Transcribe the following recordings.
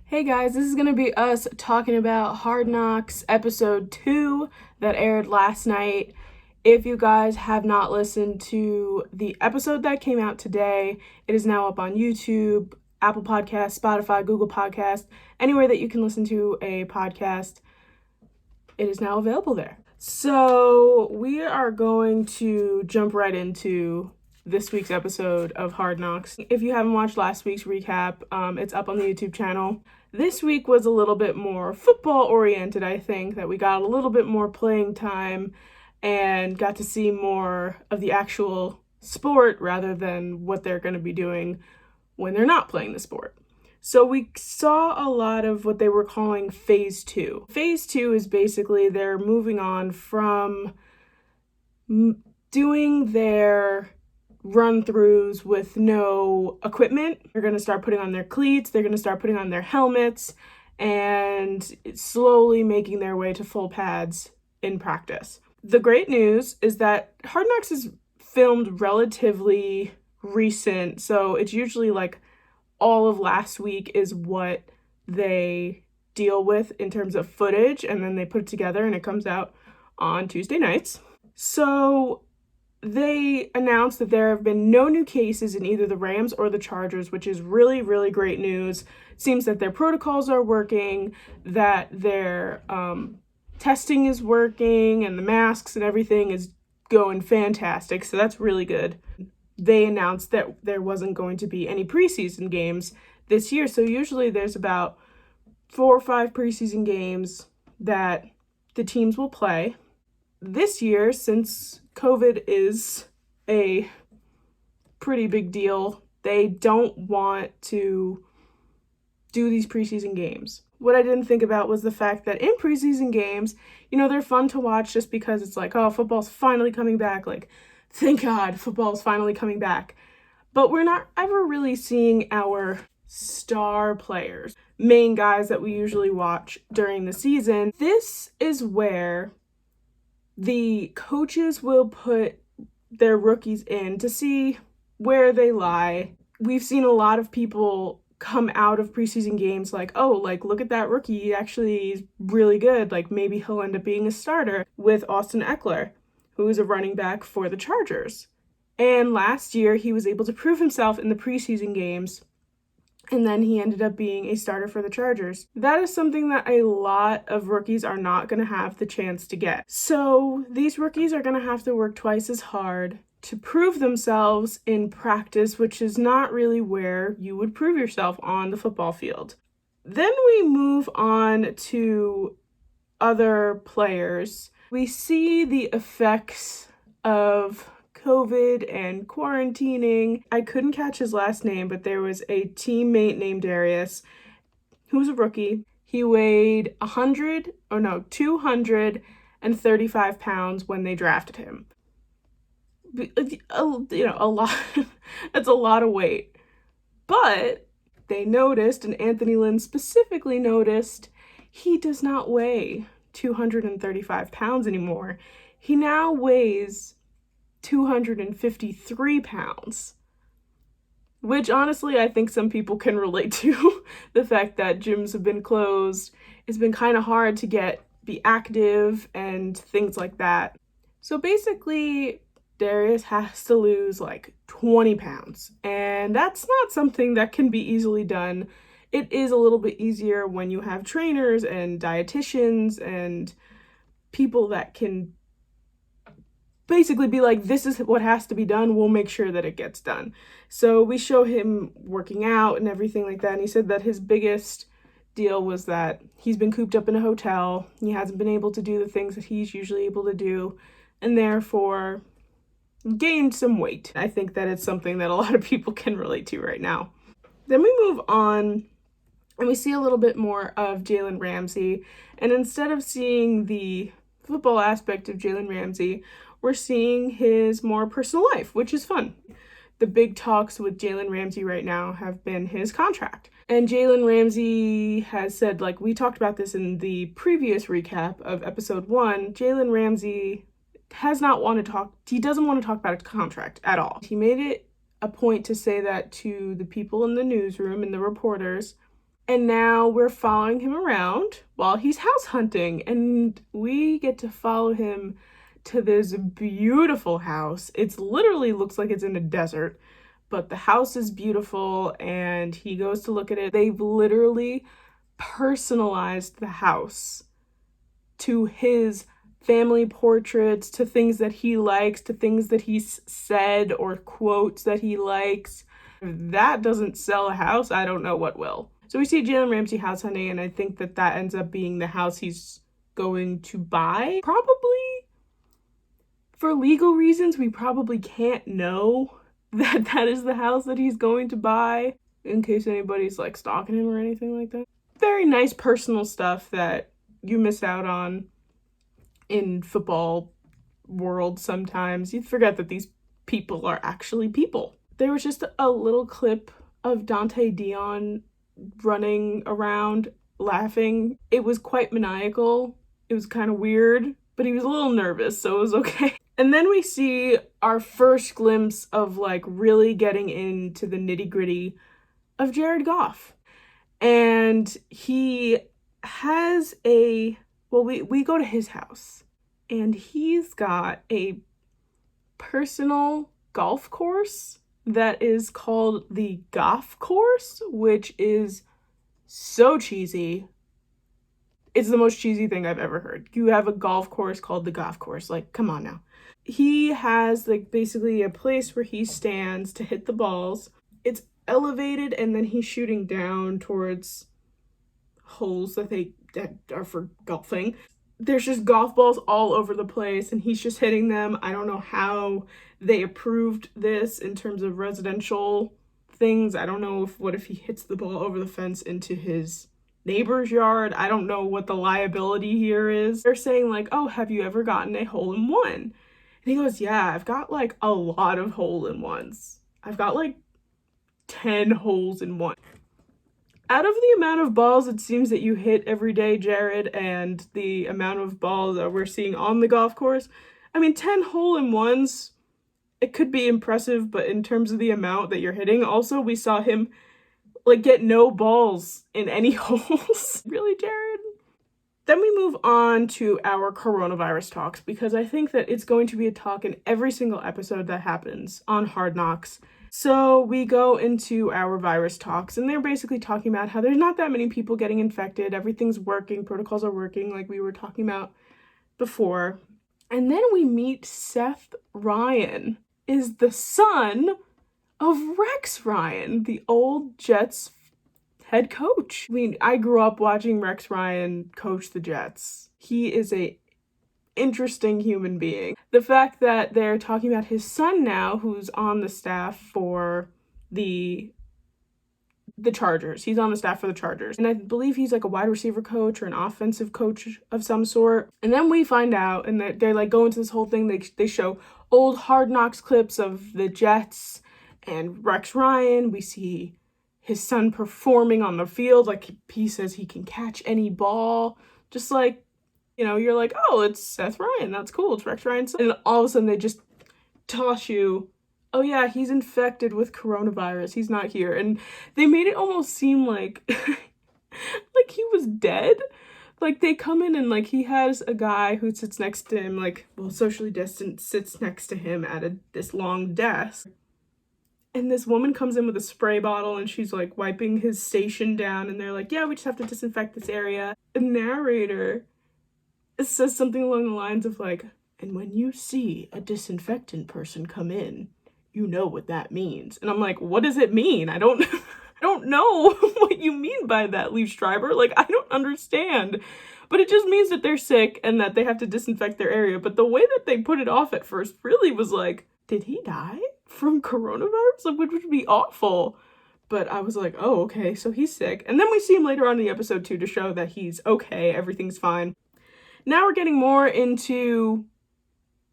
Hey guys, this is going to be us talking about Hard Knocks episode 2 that aired last night. If you guys have not listened to the episode that came out today, it is now up on YouTube, Apple Podcasts, Spotify, Google Podcasts, anywhere that you can listen to a podcast. It is now available there. So we are going to jump right into this week's episode of Hard Knocks. If you haven't watched last week's recap, it's up on the YouTube channel. This week was a little bit more football oriented, I think, that we got a little bit more playing time and got to see more of the actual sport rather than what they're going to be doing when they're not playing the sport. So we saw a lot of what they were calling phase 2. Phase 2 is basically they're moving on from doing their run-throughs with no equipment. They're going to start putting on their cleats, they're going to start putting on their helmets, and slowly making their way to full pads in practice. The great news is that Hard Knocks is filmed relatively recent, so it's usually like all of last week is what they deal with in terms of footage, and then they put it together and it comes out on Tuesday nights. So they announced that there have been no new cases in either the Rams or the Chargers, which is really, really great news. It seems that their protocols are working, that their testing is working, and the masks and everything is going fantastic. So that's really good. They announced that there wasn't going to be any preseason games this year. So usually there's about 4 or 5 preseason games that the teams will play. This year, since COVID is a pretty big deal, they don't want to do these preseason games. What I didn't think about was the fact that in preseason games, they're fun to watch just because it's like, oh, football's finally coming back. Like, thank God football's finally coming back. But we're not ever really seeing our star players, main guys that we usually watch during the season. This is where the coaches will put their rookies in to see where they lie. We've seen a lot of people come out of preseason games like, oh, like, look at that rookie. He actually is really good. Like, maybe he'll end up being a starter with Austin Ekeler, who is a running back for the Chargers. And last year, he was able to prove himself in the preseason games, and then he ended up being a starter for the Chargers. That is something that a lot of rookies are not going to have the chance to get. So these rookies are going to have to work twice as hard to prove themselves in practice, which is not really where you would prove yourself on the football field. Then we move on to other players. We see the effects of COVID and quarantining. I couldn't catch his last name, but there was a teammate named Darius who was a rookie. He weighed 235 pounds when they drafted him. A lot. That's a lot of weight. But they noticed, and Anthony Lynn specifically noticed, he does not weigh 235 pounds anymore. He now weighs 253 pounds, which honestly I think some people can relate to. The fact that gyms have been closed, it's been kind of hard to be active and things like that. So basically Darius has to lose like 20 pounds, and that's not something that can be easily done. It is a little bit easier when you have trainers and dietitians and people that can basically be like, this is what has to be done, we'll make sure that it gets done. So we show him working out and everything like that, and he said that his biggest deal was that he's been cooped up in a hotel, he hasn't been able to do the things that he's usually able to do, and therefore gained some weight. I think that it's something that a lot of people can relate to right now. Then we move on and we see a little bit more of Jalen Ramsey, and instead of seeing the football aspect of Jalen Ramsey, we're seeing his more personal life, which is fun. The big talks with Jalen Ramsey right now have been his contract. And Jalen Ramsey has said, like we talked about this in the previous recap of episode 1, Jalen Ramsey doesn't want to talk about a contract at all. He made it a point to say that to the people in the newsroom and the reporters, And now we're following him around while he's house hunting, and we get to follow him to this beautiful house. It's literally looks like it's in a desert, but the house is beautiful, and he goes to look at it. They've literally personalized the house to his family portraits, to things that he likes, to things that he's said or quotes that he likes. If that doesn't sell a house, I don't know what will. So we see Jalen Ramsey house hunting, and I think that that ends up being the house he's going to buy. Probably for legal reasons, we probably can't know that that is the house that he's going to buy, in case anybody's like stalking him or anything like that. Very nice personal stuff that you miss out on in football world sometimes. You forget that these people are actually people. There was just a little clip of Dante Dion running around laughing. It was quite maniacal. It was kind of weird, but he was a little nervous, so it was okay. And then we see our first glimpse of like really getting into the nitty-gritty of Jared Goff. And he has we go to his house, and he's got a personal golf course that is called the Goff course, which is so cheesy. It's the most cheesy thing I've ever heard. You have a golf course called the Goff course. Like, come on now. He has like basically a place where he stands to hit the balls. It's elevated, and then he's shooting down towards holes that are for golfing. There's just golf balls all over the place, and he's just hitting them. I don't know how they approved this in terms of residential things. I don't know what if he hits the ball over the fence into his neighbor's yard. I don't know what the liability here is. They're saying like, oh, have you ever gotten a hole-in-one? And he goes, yeah, I've got like a lot of hole-in-ones. I've got like 10 holes in one. Out of the amount of balls it seems that you hit every day, Jared, and the amount of balls that we're seeing on the golf course, I mean, 10 hole-in-ones, it could be impressive, but in terms of the amount that you're hitting, also we saw him like get no balls in any holes. Really, Jared? Then we move on to our coronavirus talks, because I think that it's going to be a talk in every single episode that happens on Hard Knocks. So we go into our virus talks, and they're basically talking about how there's not that many people getting infected. Everything's working. Protocols are working, like we were talking about before. And then we meet Seth Ryan, is the son of Rex Ryan, the old Jets head coach. I mean, I grew up watching Rex Ryan coach the Jets. He is a interesting human being. The fact that they're talking about his son now, who's on the staff for the Chargers. He's on the staff for the Chargers. And I believe he's like a wide receiver coach or an offensive coach of some sort. And then we find out, and they're like going to this whole thing. They show old Hard Knocks clips of the Jets and Rex Ryan. We see his son performing on the field. Like, he says he can catch any ball. Just like, you know, you're like, oh, it's Seth Ryan. That's cool. It's Rex Ryan's son. And all of a sudden they just toss you, oh yeah, he's infected with coronavirus. He's not here. And they made it almost seem like like he was dead. Like, they come in and like he has a guy who sits next to him, like, well, socially distant, sits next to him at this long desk. And this woman comes in with a spray bottle, and she's like wiping his station down, and they're like, yeah, we just have to disinfect this area. The narrator says something along the lines of like, and when you see a disinfectant person come in, you know what that means. And I'm like, what does it mean? I don't know what you mean by that, Leaf Schreiber. Like, I don't understand. But it just means that they're sick and that they have to disinfect their area. But the way that they put it off at first really was like, did he die from coronavirus? Like, which would be awful. But I was like, oh, okay, so he's sick. And then we see him later on in the episode too, to show that he's okay, everything's fine. Now we're getting more into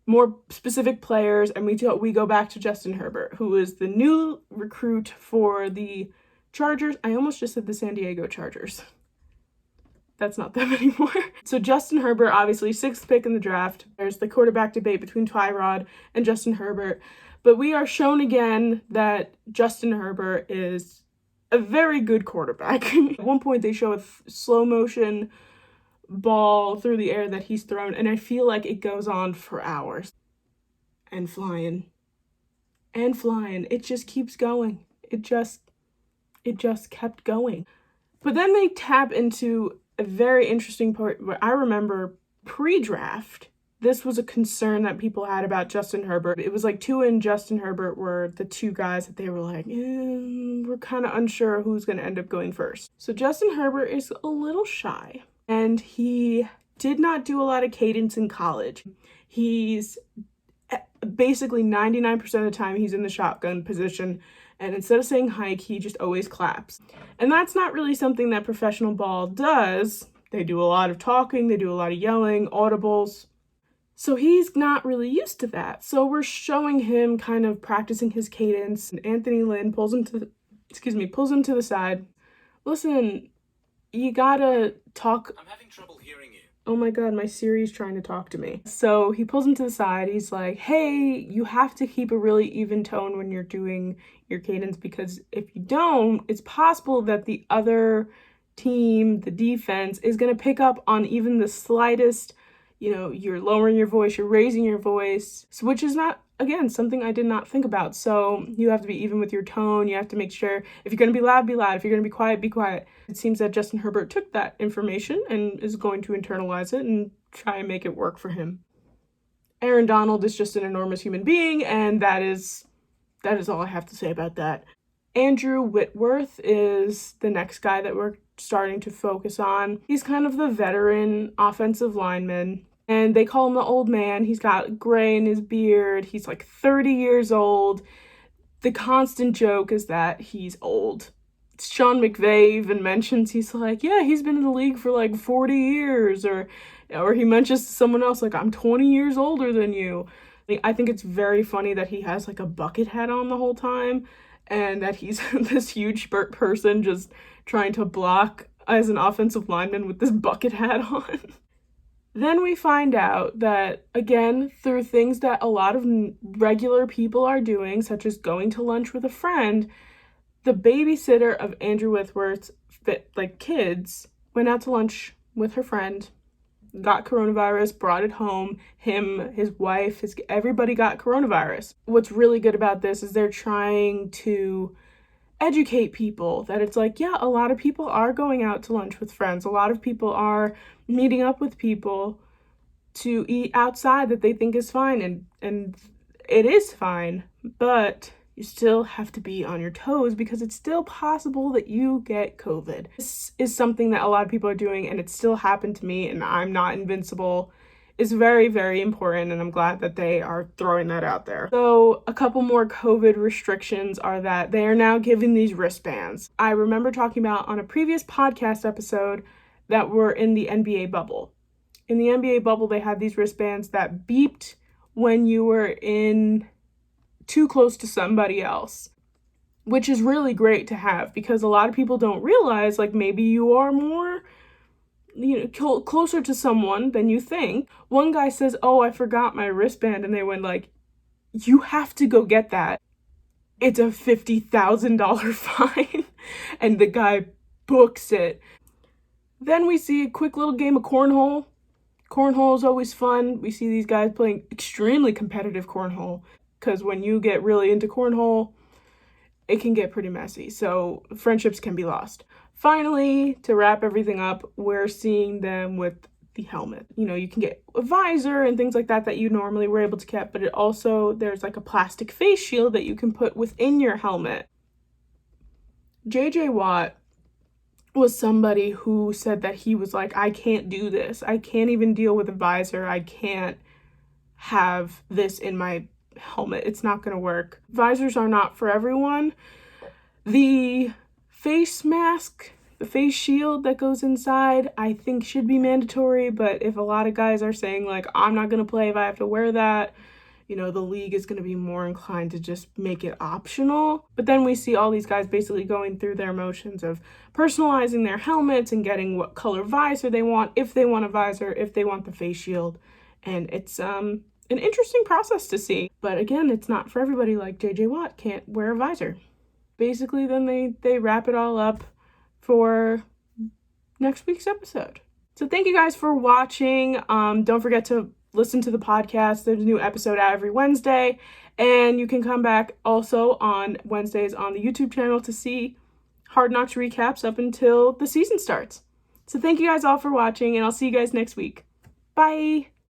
more specific players, and we go back to Justin Herbert, who is the new recruit for the Chargers. I almost just said the San Diego Chargers. That's not them anymore. So Justin Herbert, obviously, 6th pick in the draft. There's the quarterback debate between Tyrod and Justin Herbert. But we are shown again that Justin Herbert is a very good quarterback. At one point, they show a slow motion ball through the air that he's thrown, and I feel like it goes on for hours. And flying. And flying. It just keeps going. It just kept going. But then they tap into a very interesting part where I remember pre-draft, this was a concern that people had about Justin Herbert. It was like Tua and Justin Herbert were the two guys that they were like, we're kind of unsure who's going to end up going first. So Justin Herbert is a little shy, and he did not do a lot of cadence in college. He's basically 99% of the time he's in the shotgun position, and instead of saying hike, he just always claps. And that's not really something that professional ball does. They do a lot of talking, they do a lot of yelling, audibles. So he's not really used to that. So we're showing him kind of practicing his cadence, and Anthony Lynn pulls him to the side. Listen, you gotta talk. I'm having trouble hearing you. Oh my God, my Siri's trying to talk to me. So he pulls him to the side. He's like, hey, you have to keep a really even tone when you're doing your cadence, because if you don't, it's possible that the other team, the defense, is going to pick up on even the slightest, you're lowering your voice, you're raising your voice, which is not, again, something I did not think about. So you have to be even with your tone. You have to make sure if you're going to be loud, be loud. If you're going to be quiet, be quiet. It seems that Justin Herbert took that information and is going to internalize it and try and make it work for him. Aaron Donald is just an enormous human being, and that is all I have to say about that. Andrew Whitworth is the next guy that we're starting to focus on. He's kind of the veteran offensive lineman, and they call him the old man. He's got gray in his beard. He's like 30 years old. The constant joke is that he's old. Sean McVay even mentions, he's like, yeah, he's been in the league for like 40 years, or he mentions to someone else, like, I'm 20 years older than you. I think it's very funny that he has like a bucket hat on the whole time, and that he's this huge person just trying to block as an offensive lineman with this bucket hat on. Then we find out that, again, through things that a lot of regular people are doing, such as going to lunch with a friend, the babysitter of Andrew Whitworth's kids went out to lunch with her friend, got coronavirus, brought it home. Him, his wife, everybody got coronavirus. What's really good about this is they're trying to educate people that it's like, yeah, a lot of people are going out to lunch with friends. A lot of people are meeting up with people to eat outside that they think is fine, and it is fine, but you still have to be on your toes because it's still possible that you get COVID. This is something that a lot of people are doing, and it still happened to me, and I'm not invincible. It's very, very important, and I'm glad that they are throwing that out there. So a couple more COVID restrictions are that they are now giving these wristbands. I remember talking about on a previous podcast episode that were in the NBA bubble. In the NBA bubble, they had these wristbands that beeped when you were in too close to somebody else, which is really great to have because a lot of people don't realize, like, maybe you are more, closer to someone than you think. One guy says, oh, I forgot my wristband, and they went like, you have to go get that. It's a $50,000 fine, and the guy books it. Then we see a quick little game of cornhole. Cornhole is always fun. We see these guys playing extremely competitive cornhole, because when you get really into cornhole, it can get pretty messy. So friendships can be lost. Finally, to wrap everything up, we're seeing them with the helmet. You can get a visor and things like that you normally were able to get, but there's like a plastic face shield that you can put within your helmet. JJ Watt was somebody who said that he was like, I can't do this. I can't even deal with a visor. I can't have this in my helmet. It's not going to work. Visors are not for everyone. The face mask, the face shield that goes inside, I think should be mandatory, but if a lot of guys are saying like, I'm not going to play if I have to wear that, the league is going to be more inclined to just make it optional. But then we see all these guys basically going through their motions of personalizing their helmets and getting what color visor they want, if they want a visor, if they want the face shield. And it's an interesting process to see. But again, it's not for everybody. Like JJ Watt can't wear a visor. basically then they wrap it all up for next week's episode. So thank you guys for watching. Don't forget to listen to the podcast. There's a new episode out every Wednesday, and you can come back also on Wednesdays on the YouTube channel to see Hard Knocks recaps up until the season starts. So thank you guys all for watching, and I'll see you guys next week. Bye!